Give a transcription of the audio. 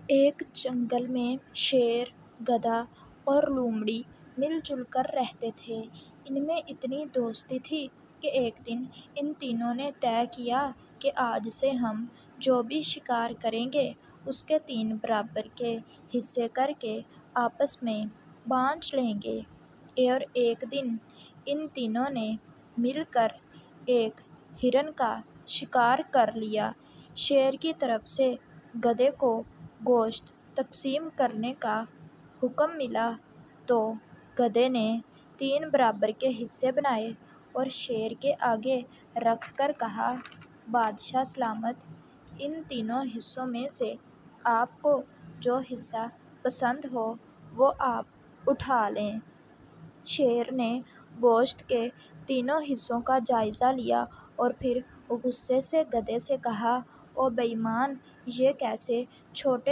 ایک جنگل میں شیر، گدھا اور لومڑی مل جل کر رہتے تھے۔ ان میں اتنی دوستی تھی کہ ایک دن ان تینوں نے طے کیا کہ آج سے ہم جو بھی شکار کریں گے اس کے 3 برابر کے حصے کر کے آپس میں بانٹ لیں گے۔ اور ایک دن ان تینوں نے مل کر ایک ہرن کا شکار کر لیا۔ شیر کی طرف سے گدھے کو گوشت تقسیم کرنے کا حکم ملا تو گدھے نے 3 برابر کے حصے بنائے اور شیر کے آگے رکھ کر کہا، بادشاہ سلامت، ان تینوں حصوں میں سے آپ کو جو حصہ پسند ہو وہ آپ اٹھا لیں۔ شیر نے گوشت کے تینوں حصوں کا جائزہ لیا اور پھر غصے سے گدھے سے کہا، او بے ایمان، یہ کیسے چھوٹے